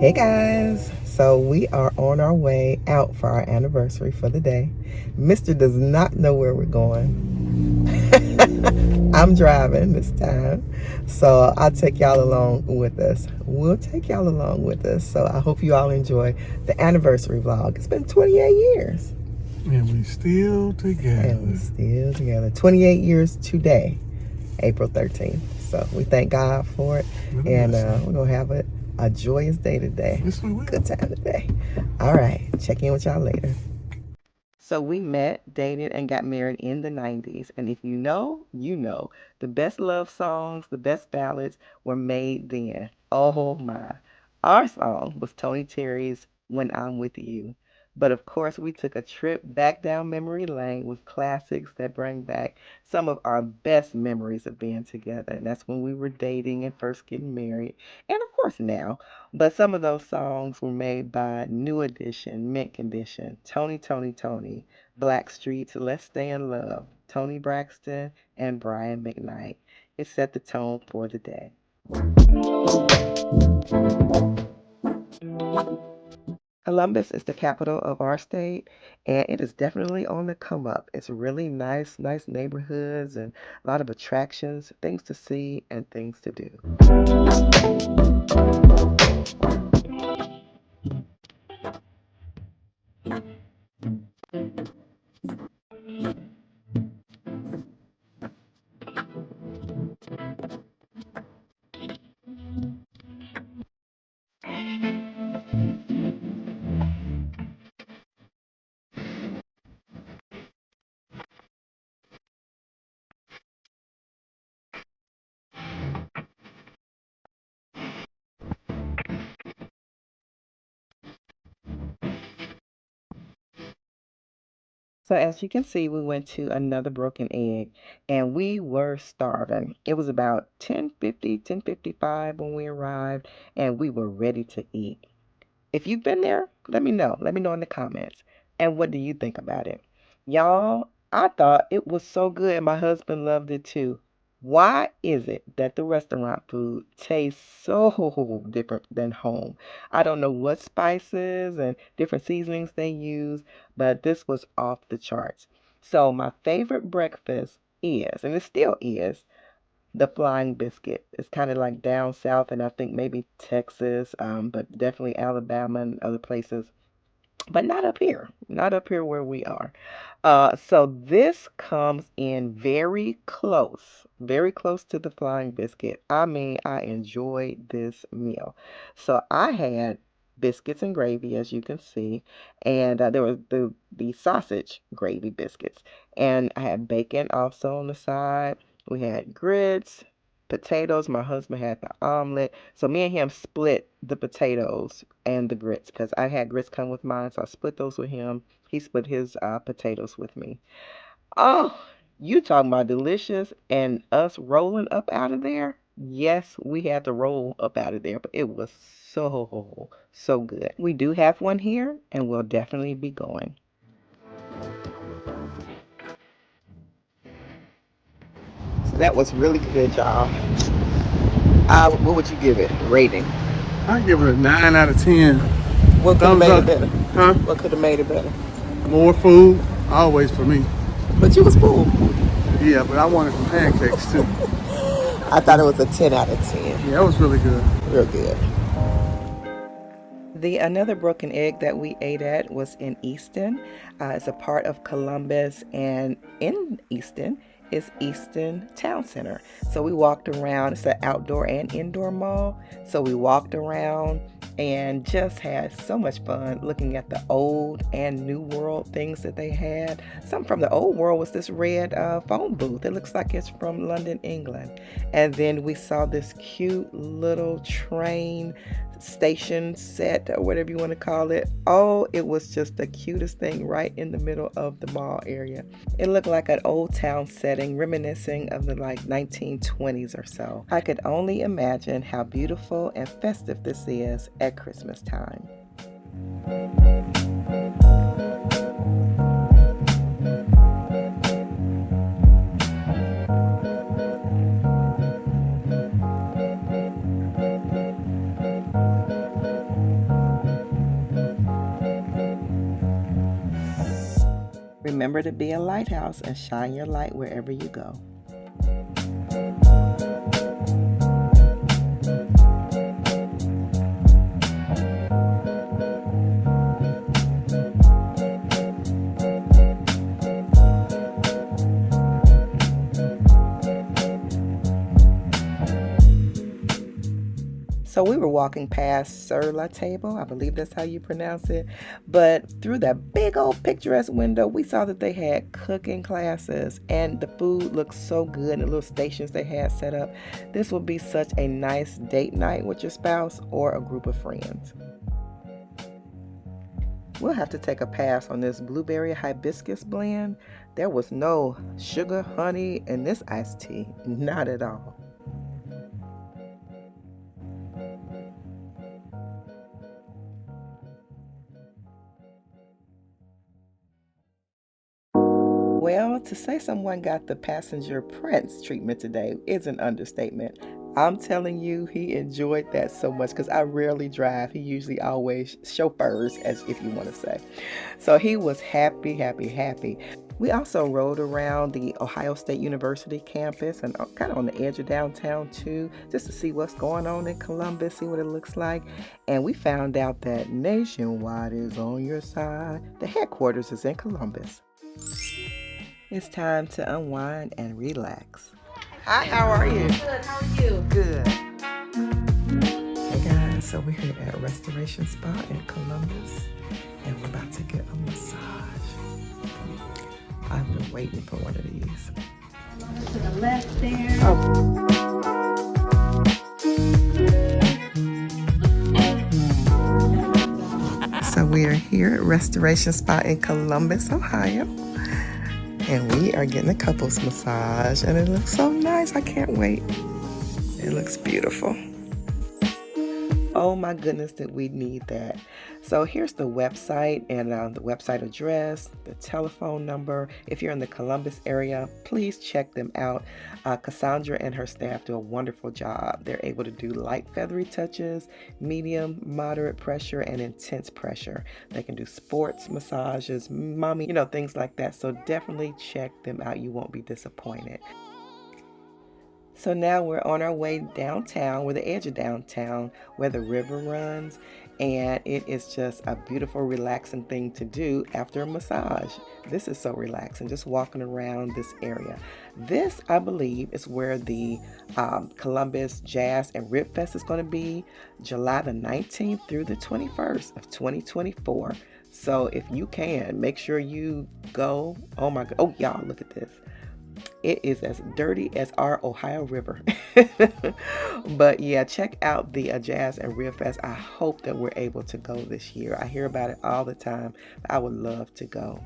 Hey guys, so we are on our way out for our anniversary for the day. Mister does not know where we're going. I'm driving this time, so I'll take y'all along with us. We'll take y'all along with us. So I hope you all enjoy the anniversary vlog. It's been 28 years. And we still together. And we still together. 28 years today, April 13th. So we thank God for it. And we're going to have a joyous day today. Yes, we will. Good time today. All right. Check in with y'all later. So we met, dated, and got married in the 90s. And if you know, you know. The best love songs, the best ballads were made then. Oh my. Our song was Tony Terry's When I'm With You. But of course, we took a trip back down memory lane with classics that bring back some of our best memories of being together. And that's when we were dating and first getting married. And of course, now. But some of those songs were made by New Edition, Mint Condition, Tony, Blackstreet's Let's Stay in Love, Tony Braxton, and Brian McKnight. It set the tone for the day. Columbus is the capital of our state, and it is definitely on the come up. It's really nice neighborhoods and a lot of attractions, things to see and things to do. So as you can see, we went to another Broken Egg and we were starving. It was about 10:50, 10:55 when we arrived and we were ready to eat. If you've been there, let me know. Let me know in the comments. And what do you think about it? Y'all, I thought it was so good. My husband loved it too. Why is it that the restaurant food tastes so different than home? I don't know what spices and different seasonings they use, but this was off the charts. So my favorite breakfast is, and it still is, the flying biscuit. It's kind of like down south, and I think maybe Texas, but definitely Alabama and other places, but not up here where we are. So this comes in very close to the flying biscuit. I mean, I enjoyed this meal. So I had biscuits and gravy, as you can see, and there was the sausage gravy biscuits, and I had bacon also on the side. We had grits, potatoes. My husband had the omelet. So me and him split the potatoes and the grits because I had grits come with mine. So I split those with him. He split his potatoes with me. Oh, you talking about delicious and us rolling up out of there? Yes, we had to roll up out of there, but it was so good. We do have one here and we'll definitely be going. So that was really good, y'all. What would you give it? Rating? I give it a 9 out of 10. What could have Thumbs made up. it better? Huh? What could have made it better? More food, always for me. But you was full. Yeah, but I wanted some pancakes too. I thought it was a 10 out of 10. Yeah, it was really good. Real good. The another broken egg that we ate at was in Easton. It's a part of Columbus, and in Easton is Easton Town Center. So we walked around. It's an outdoor and indoor mall. So we walked around and just had so much fun looking at the old and new world things that they had. Some from the old world was this red phone booth. It looks like it's from London, England. And then we saw this cute little train station set or whatever you want to call it. Oh, it was just the cutest thing right in the middle of the mall area. It looked like an old town setting reminiscing of the like 1920s or so. I could only imagine how beautiful and festive this is at Christmas time. remember to be a lighthouse and shine your light wherever you go. So we were walking past Sur La Table, I believe that's how you pronounce it, but through that big old picturesque window, we saw that they had cooking classes, and the food looked so good, and the little stations they had set up. This would be such a nice date night with your spouse or a group of friends. We'll have to take a pass on this blueberry hibiscus blend. There was no sugar, honey in this iced tea, not at all. Well, to say someone got the passenger prince treatment today is an understatement. I'm telling you, he enjoyed that so much because I rarely drive. He usually always chauffeurs, as if you want to say. So he was happy, happy, happy. We also rode around the Ohio State University campus and kind of on the edge of downtown too, just to see what's going on in Columbus, see what it looks like. And we found out that Nationwide is on your side. The headquarters is in Columbus. It's time to unwind and relax. Hi, how are you? Good, how are you? Good. Hey guys, so we're here at Restoration Spa in Columbus, and we're about to get a massage. I've been waiting for one of these. To the left there. So we are here at Restoration Spa in Columbus, Ohio. And we are getting a couples massage, and it looks so nice. I can't wait. It looks beautiful. Oh my goodness, did we need that. So here's the website and the website address, the telephone number. If you're in the Columbus area, please check them out. Cassandra and her staff do a wonderful job. They're able to do light feathery touches, medium, moderate pressure, and intense pressure. They can do sports massages, mommy, things like that. So definitely check them out. You won't be disappointed. So now we're on our way downtown. We're the edge of downtown where the river runs, and it is just a beautiful, relaxing thing to do after a massage. This is so relaxing, just walking around this area. This, I believe, is where the Columbus Jazz and Rib Fest is going to be July the 19th through the 21st of 2024. So if you can, make sure you go. Oh my God. Oh, y'all, look at this. It is as dirty as our Ohio River. But yeah, check out the Jazz and Rib Fest. I hope that we're able to go this year. I hear about it all the time. I would love to go.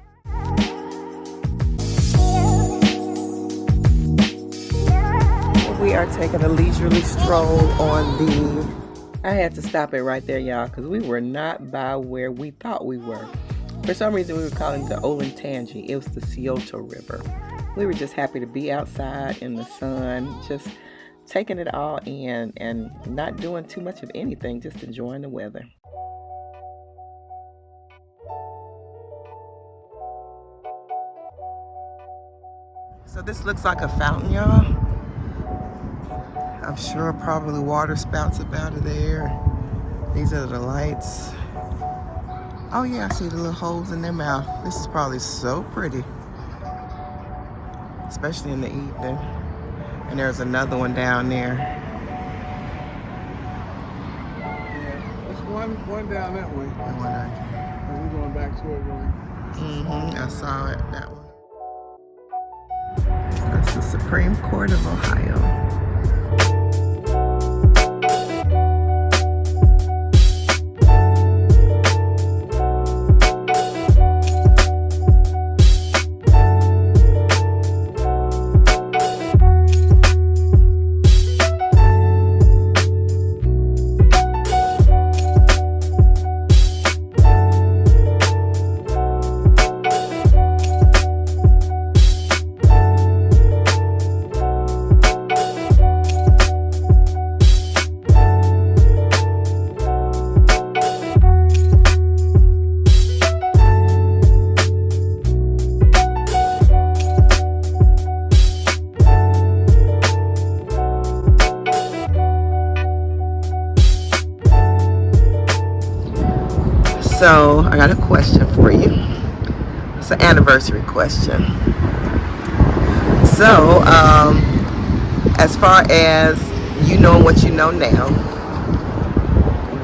We are taking a leisurely stroll on the... I had to stop it right there, y'all, because we were not by where we thought we were. For some reason, we were calling it the Olentangy. It was the Scioto River. We were just happy to be outside in the sun, just taking it all in and not doing too much of anything, just enjoying the weather. So this looks like a fountain, y'all. I'm sure probably water spouts up out of there. These are the lights. Oh yeah, I see the little holes in their mouth. This is probably so pretty, especially in the evening. And there's another one down there. Yeah, there's one down that way. That one right there. And we're going back toward one. I saw it, that one. That's the Supreme Court of Ohio. So I got a question for you. It's an anniversary question. So, as far as you know what you know now,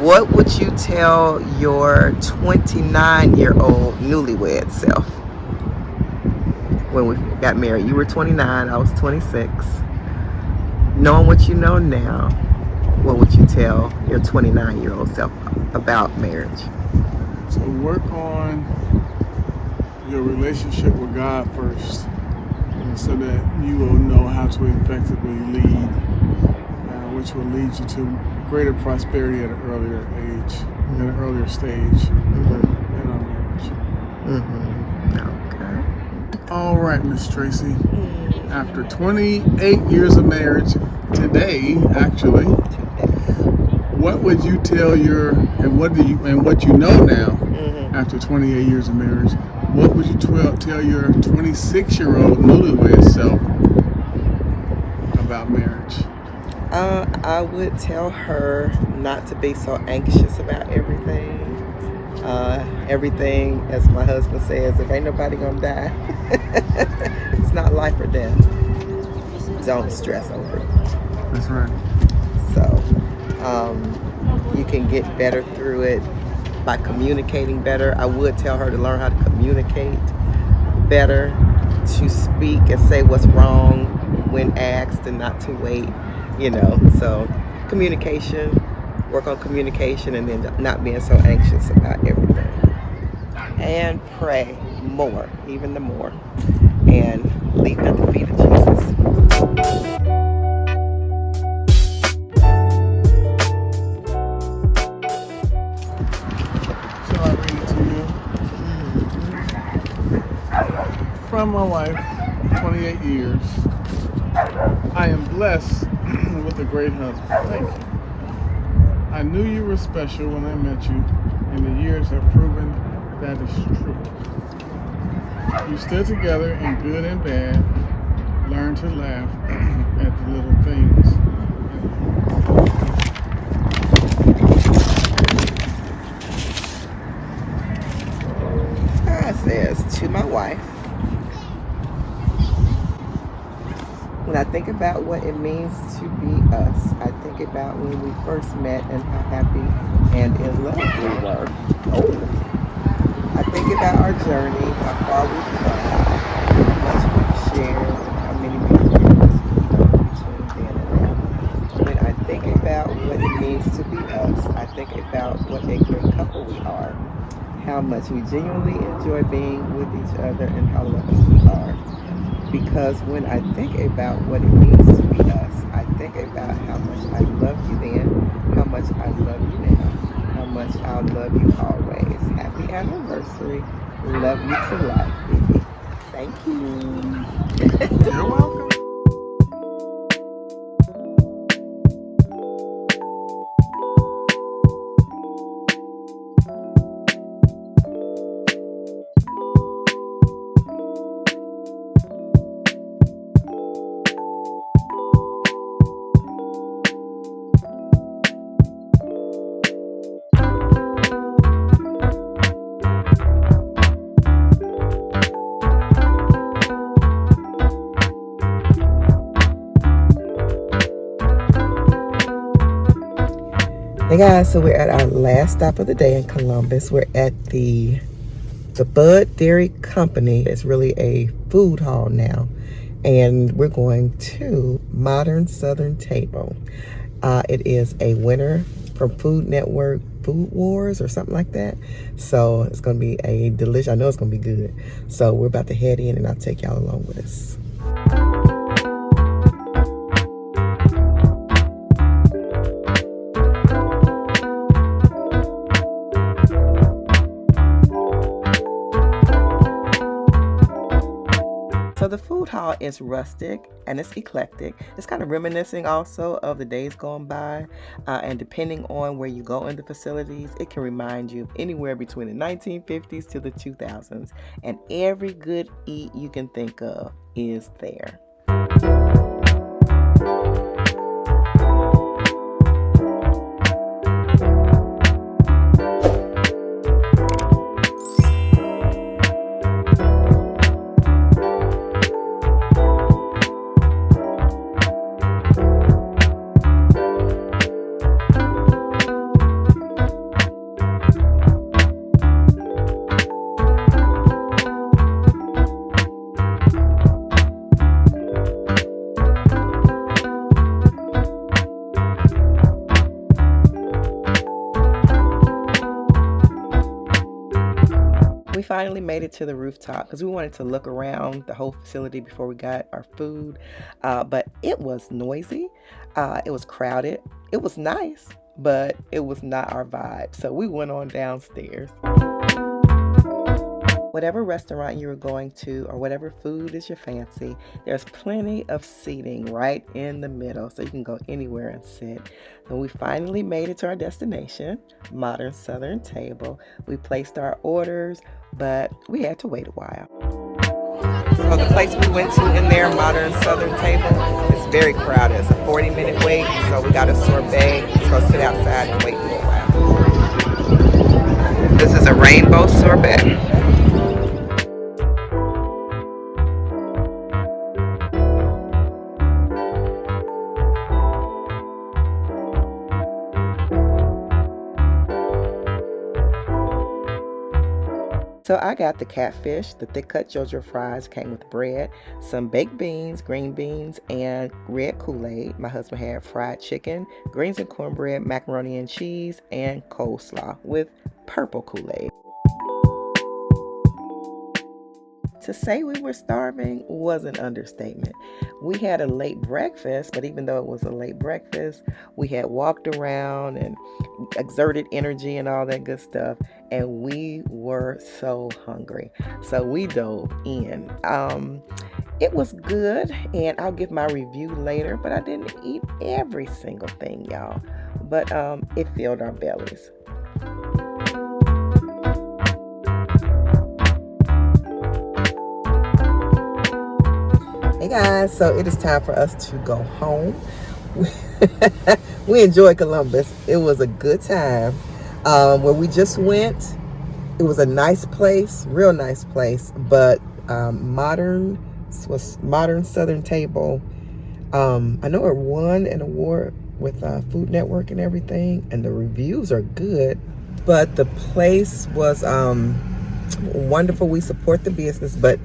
what would you tell your 29-year-old newlywed self when we got married? You were 29, I was 26. Knowing what you know now, what would you tell your 29-year-old self about marriage? So work on your relationship with God first, so that you will know how to effectively lead, which will lead you to greater prosperity at an earlier age, at an earlier stage in our marriage. Okay. All right, Miss Tracie. After 28 years of marriage, today, actually, what would you tell your, and what you know now, after 28 years of marriage, what would you tell your 26-year-old newlywed self about marriage? I would tell her not to be so anxious about everything. Everything, as my husband says, if ain't nobody gonna die, it's not life or death. Don't stress over it. That's right. So, you can get better through it by communicating better. I would tell her to learn how to communicate better, to speak and say what's wrong when asked and not to wait, So communication, work on communication, and then not being so anxious about everything. And pray more, even the more, and leave it at the feet of Jesus. Shall I read it to you? From my wife, 28 years. I am blessed with a great husband. Thank you. I knew you were special when I met you, and the years have proven that is true. You stood together in good and bad, learned to laugh at the little things. It says, to my wife, when I think about what it means to be us, I think about when we first met and how happy and in love we were. I think about our journey, how far we've come, how much we've shared, and how many beautiful years we've done between then and now. When I think about what it means to be us, I think about what a great couple we are, how much we genuinely enjoy being with each other, and how lucky we are. Because when I think about what it means to be us, I think about how much I loved you then, how much I love you now, how much I'll love you always. Happy anniversary. Love you to life, baby. Thank you. You're welcome. Hey guys, so we're at our last stop of the day in Columbus. We're at the Bud Dairy Company. It's really a food hall now. And we're going to Modern Southern Table. It is a winner from Food Network Food Wars or something like that. So it's going to be a delicious, I know it's going to be good. So we're about to head in and I'll take y'all along with us. So the food hall is rustic and it's eclectic. It's kind of reminiscing also of the days gone by. And depending on where you go in the facilities, it can remind you of anywhere between the 1950s to the 2000s. And every good eat you can think of is there. finally made it to the rooftop because we wanted to look around the whole facility before we got our food. But it was noisy. It was crowded. It was nice, but it was not our vibe. So we went on downstairs. Whatever restaurant you were going to or whatever food is your fancy, there's plenty of seating right in the middle, so you can go anywhere and sit. And we finally made it to our destination, Modern Southern Table. We placed our orders, but we had to wait a while. So the place we went to in there, Modern Southern Table, is very crowded. It's a 40-minute wait, so we got a sorbet. Let's go sit outside and wait for a while. This is a rainbow sorbet. So I got the catfish, the thick cut JoJo fries came with bread, some baked beans, green beans, and red Kool-Aid. My husband had fried chicken, greens and cornbread, macaroni and cheese, and coleslaw with purple Kool-Aid. To say we were starving was an understatement. We had a late breakfast, but even though it was a late breakfast, we had walked around and exerted energy and all that good stuff, and we were so hungry. So we dove in. It was good, and I'll give my review later, but I didn't eat every single thing, y'all. But it filled our bellies. Hey guys, so it is time for us to go home. We enjoyed Columbus. It was a good time. Where we just went, it was a nice place, real nice place, but Modern Southern Table. I know it won an award with Food Network and everything, and the reviews are good, but the place was wonderful. We support the business, but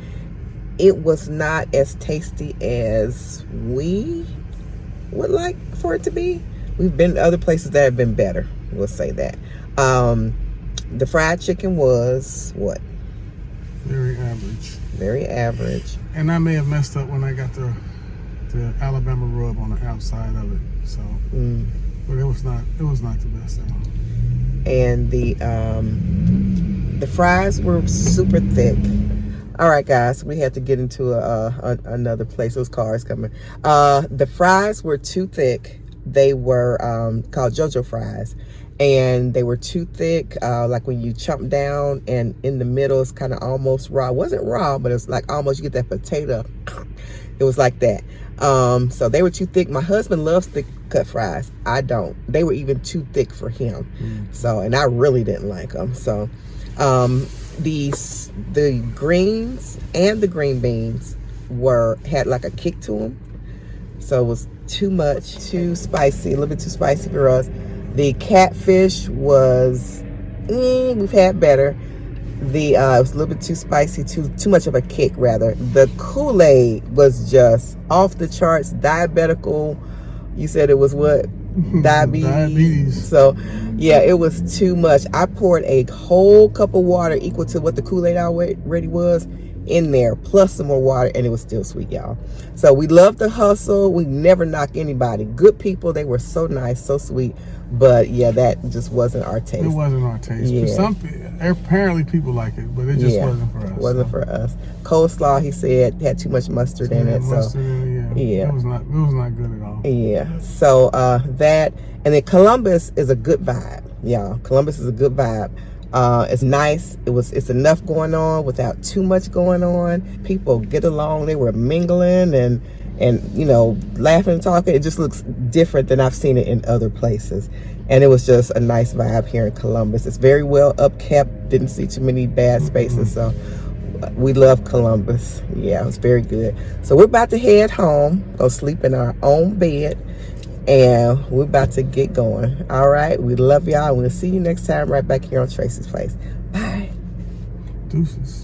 it was not as tasty as we would like for it to be. We've been to other places that have been better. We'll say that. The fried chicken was what? Very average. Very average. And I may have messed up when I got the Alabama rub on the outside of it. So, but it was not the best at all. And the fries were super thick. All right, guys, we had to get into another place. Those cars coming. The fries were too thick. They were called JoJo fries, and they were too thick. Like when you chomp down, and in the middle, it's kind of almost raw. It wasn't raw, but it's like almost you get that potato. It was like that. So they were too thick. My husband loves thick cut fries. I don't. They were even too thick for him. So, and I really didn't like them. So, the greens and the green beans had like a kick to them, so it was too much, too spicy, a little bit too spicy for us. The catfish was we've had better. It was a little bit too spicy, too much of a kick rather. The Kool-Aid was just off the charts, diabetical. You said it was what? Diabetes. So yeah, it was too much. I poured a whole cup of water equal to what the Kool-Aid already was in there, plus some more water, and it was still sweet, y'all. So we love the hustle. We never knock anybody. Good people. They were so nice, so sweet. But yeah, that just wasn't our taste. It wasn't our taste. Yeah. Apparently people like it, but it just wasn't for us. It wasn't for us. Coleslaw, he said, had too much mustard in it. It was not good at all. Yeah. So that, and then Columbus is a good vibe, y'all. Columbus is a good vibe. It's nice. It's enough going on without too much going on. People get along. They were mingling and you know, laughing and talking. It just looks different than I've seen it in other places. And it was just a nice vibe here in Columbus. It's very well upkept. Didn't see too many bad spaces. So we love Columbus. Yeah, it was very good. So we're about to head home, go sleep in our own bed, and we're about to get going. All right, we love y'all. We'll see you next time right back here on Tracie's Place. Bye. Deuces.